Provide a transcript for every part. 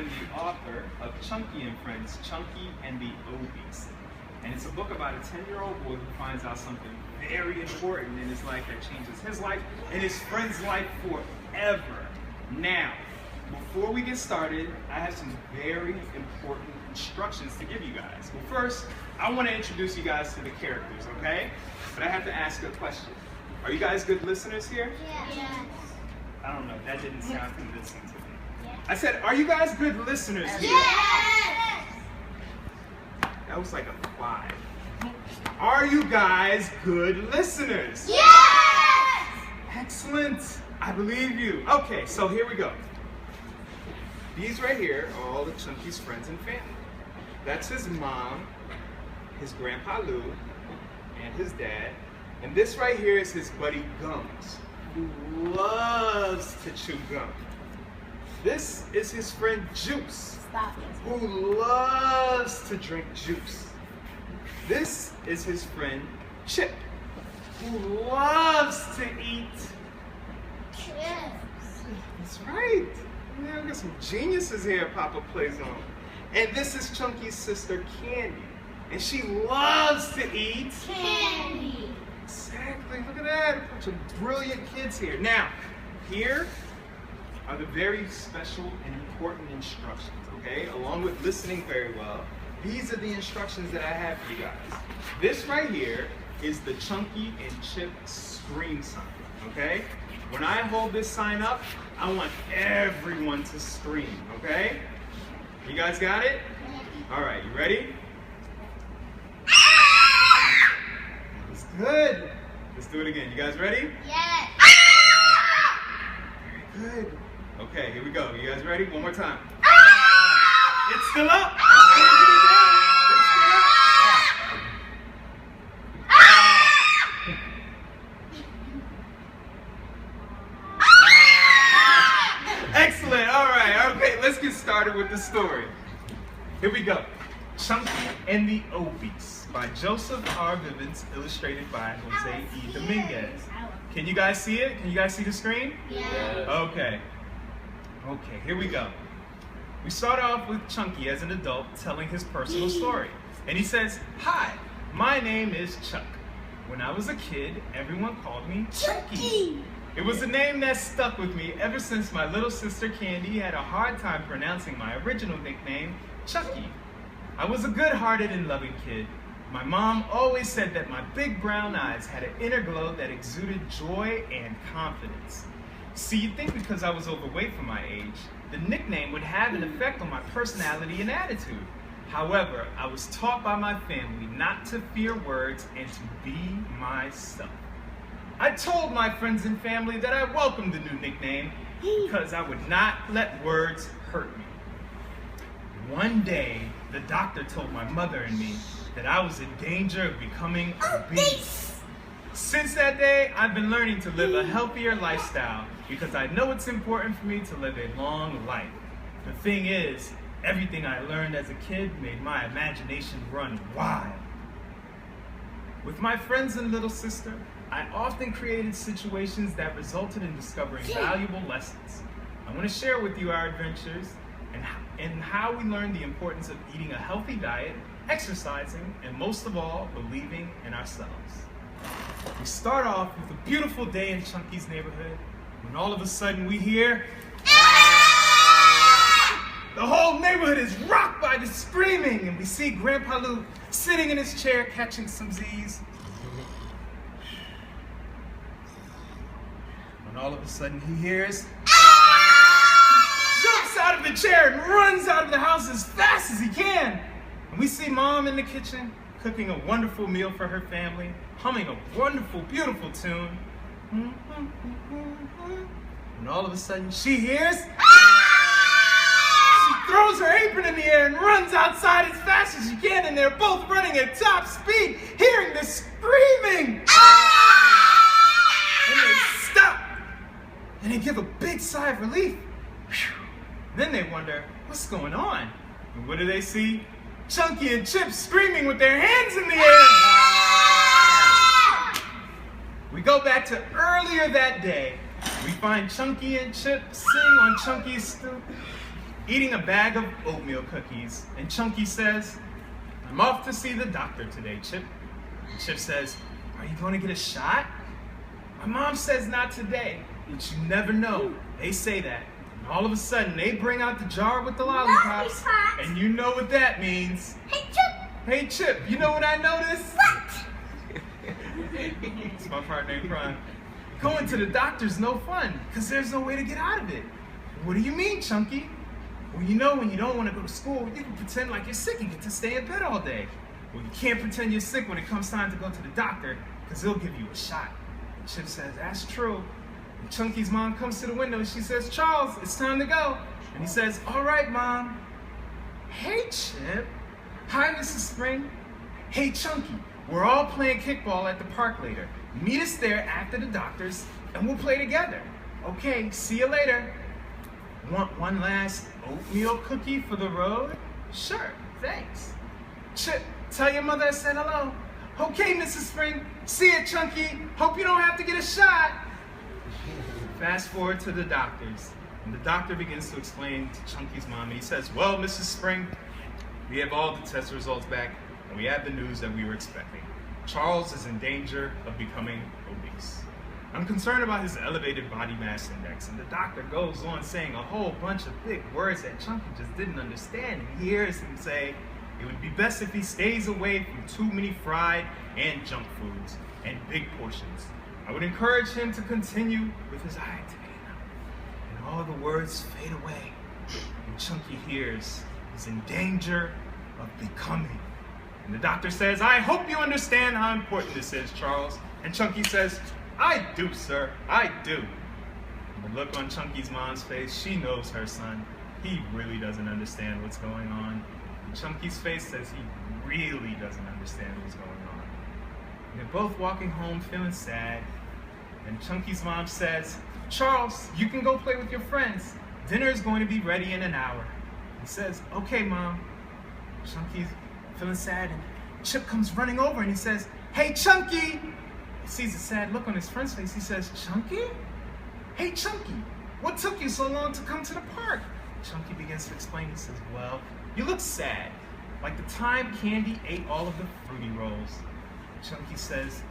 am the author of Chunky and Friends, Chunky and the Obies. And it's a book about a 10-year-old boy who finds out something very important in his life that changes his life and his friend's life forever. Now, before we get started, I have some very important instructions to give you guys. Well, first, I want to introduce you guys to the characters, okay? But I have to ask a question. Are you guys good listeners here? Yes. I don't know, that didn't sound convincing to me. I said, are you guys good listeners here? Yes. That was like a 5. Are you guys good listeners? Yes. Excellent. I believe you. Okay, so here we go. These right here are all of Chunky's friends and family. That's his mom, his grandpa Lou, and his dad. And this right here is his buddy Gums, who loves to chew gum. This is his friend Juice, who loves to drink juice. This is his friend Chip, who loves to eat chips. That's right. Yeah, we got some geniuses here Papa plays on. And this is Chunky's sister Candy, and she loves to eat Candy. Exactly, look at that, a bunch of brilliant kids here. Now, here are the very special and important instructions, okay? Along with listening very well, these are the instructions that I have for you guys. This right here is the Chunky and Chip scream sign, okay? When I hold this sign up, I want everyone to scream, okay? You guys got it? All right, you ready? That's good. Let's do it again. You guys ready? Yes. Very good. Okay, here we go. You guys ready? One more time. It's still up. Excellent. All right. Okay, let's get started with the story. Here we go. Chunky and the Obies by Joseph R. Vivens, illustrated by Jose E. Dominguez. Can you guys see it? Can you guys see the screen? Yes. Okay. Okay, here we go. We start off with Chunky as an adult telling his personal story. And he says, "Hi, my name is Chuck. When I was a kid, everyone called me Chunky. It was a name that stuck with me ever since my little sister Candy had a hard time pronouncing my original nickname, Chucky. I was a good-hearted and loving kid. My mom always said that my big brown eyes had an inner glow that exuded joy and confidence. See, you'd think because I was overweight for my age, the nickname would have an effect on my personality and attitude. However, I was taught by my family not to fear words and to be myself. I told my friends and family that I welcomed the new nickname because I would not let words hurt me. One day, the doctor told my mother and me that I was in danger of becoming obese. Since that day, I've been learning to live a healthier lifestyle because I know it's important for me to live a long life. The thing is, everything I learned as a kid made my imagination run wild. With my friends and little sister, I often created situations that resulted in discovering valuable lessons. I want to share with you our adventures and how we learned the importance of eating a healthy diet, exercising, and most of all, believing in ourselves. We start off with a beautiful day in Chunky's neighborhood when all of a sudden we hear the whole neighborhood is rocked by the screaming, and we see Grandpa Lou sitting in his chair catching some Z's. When all of a sudden he hears, jumps out of the chair and runs out of the house as fast as he can. And we see Mom in the kitchen cooking a wonderful meal for her family, humming a wonderful, beautiful tune. And all of a sudden she hears, she throws her apron in the air and runs outside as fast as she can, and they're both running at top speed, hearing the screaming. And they stop, and they give a big sigh of relief. Then they wonder, what's going on? And what do they see? Chunky and Chip screaming with their hands in the air. We go back to earlier that day. We find Chunky and Chip sitting on Chunky's stoop. eating a bag of oatmeal cookies. And Chunky says, I'm off to see the doctor today, Chip. And Chip says, are you going to get a shot? My mom says not today, but you never know. They say that. And all of a sudden, they bring out the jar with the lollipops. And you know what that means. Hey, Chip. Hey, Chip, you know what I noticed? What? It's my partner in crime. Going to the doctor's no fun, because there's no way to get out of it. What do you mean, Chunky? Well, you know when you don't want to go to school, you can pretend like you're sick and get to stay in bed all day. Well, you can't pretend you're sick when it comes time to go to the doctor, because they'll give you a shot. And Chip says, that's true. And Chunky's mom comes to the window and she says, Charles, it's time to go. And he says, all right, Mom. Hey, Chip. Hi, Mrs. Spring. Hey, Chunky, we're all playing kickball at the park later. Meet us there after the doctor's and we'll play together. Okay, see you later. Want one last oatmeal cookie for the road? Sure, thanks. Chip, tell your mother I said hello. Okay, Mrs. Spring. See ya, Chunky. Hope you don't have to get a shot. Fast forward to the doctor's, and the doctor begins to explain to Chunky's mom, and he says, well, Mrs. Spring, we have all the test results back, and we have the news that we were expecting. Charles is in danger of becoming obese. I'm concerned about his elevated body mass index, and the doctor goes on saying a whole bunch of big words that Chunky just didn't understand, and he hears him say, it would be best if he stays away from too many fried and junk foods and big portions. I would encourage him to continue with his diet today. And all the words fade away, and Chunky hears he's in danger of becoming. And the doctor says, I hope you understand how important this is, Charles. And Chunky says, I do, sir, I do. And the look on Chunky's mom's face, she knows her son. He really doesn't understand what's going on. And Chunky's face says he really doesn't understand what's going on. And they're both walking home feeling sad. And Chunky's mom says, Charles, you can go play with your friends. Dinner is going to be ready in an hour. He says, okay, Mom. Chunky's feeling sad, and Chip comes running over and he says, hey, Chunky! He sees a sad look on his friend's face. He says, Chunky? Hey, Chunky, what took you so long to come to the park? Chunky begins to explain. He says, well, you look sad, like the time Candy ate all of the Fruity Rolls. Chunky says,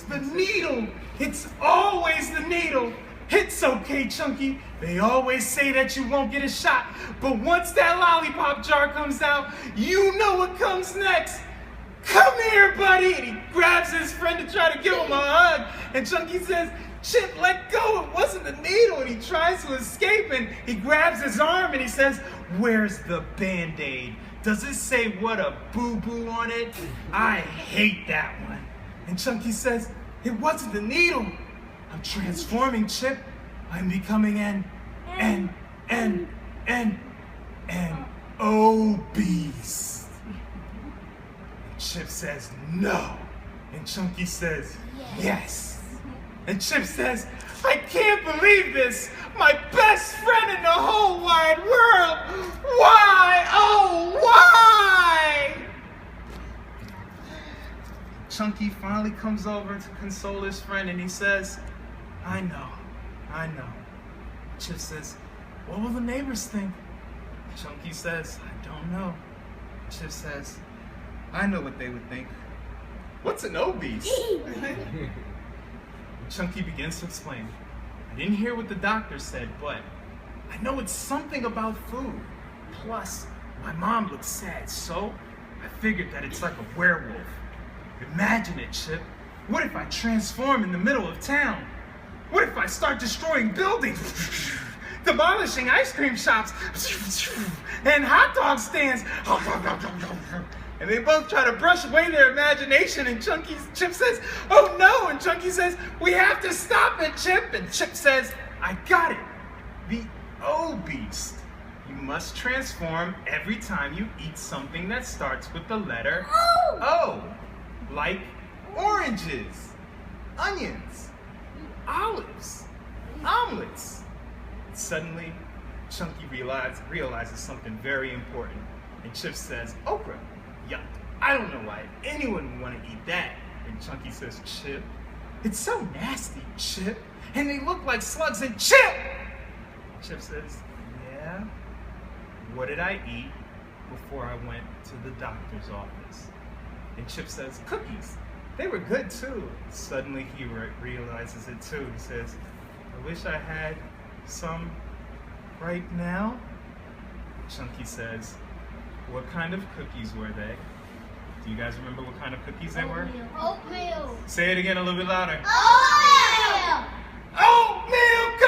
the needle! It's always the needle! It's okay, Chunky. They always say that you won't get a shot, but once that lollipop jar comes out, you know what comes next. Come here, buddy! And he grabs his friend to try to give him a hug, and Chunky says, Chip, let go, it wasn't the needle. And he tries to escape, and he grabs his arm, and he says, where's the Band-Aid? Does it say what a boo-boo on it? I hate that one. And Chunky says, it wasn't the needle. I'm transforming, Chip. I'm becoming an obese. And Chip says, no. And Chunky says, yes. And Chip says, I can't believe this. My best friend in the whole wide world. Why? Oh, why? Chunky finally comes over to console his friend, and he says, I know. Chip says, what will the neighbors think? Chunky says, I don't know. Chip says, I know what they would think. What's an obese? Chunky begins to explain. I didn't hear what the doctor said, but I know it's something about food. Plus, my mom looks sad, so I figured that it's like a werewolf. Imagine it, Chip. What if I transform in the middle of town? What if I start destroying buildings, demolishing ice cream shops, and hot dog stands? And they both try to brush away their imagination, and Chip says, oh no, and Chunky says, we have to stop it, Chip. And Chip says, I got it. The obese. You must transform every time you eat something that starts with the letter O. Like oranges, onions, olives, omelets. Suddenly, Chunky realizes something very important. And Chip says, okra. Yuck. I don't know why anyone would want to eat that. And Chunky says, Chip, it's so nasty, Chip. And they look like slugs. And Chip! Chip says, yeah, what did I eat before I went to the doctor's office? And Chip says, cookies. They were good too. Suddenly he realizes it too. He says, I wish I had some right now. Chunky says, what kind of cookies were they? Do you guys remember what kind of cookies they were? Oatmeal. Say it again a little bit louder. Oatmeal. Oatmeal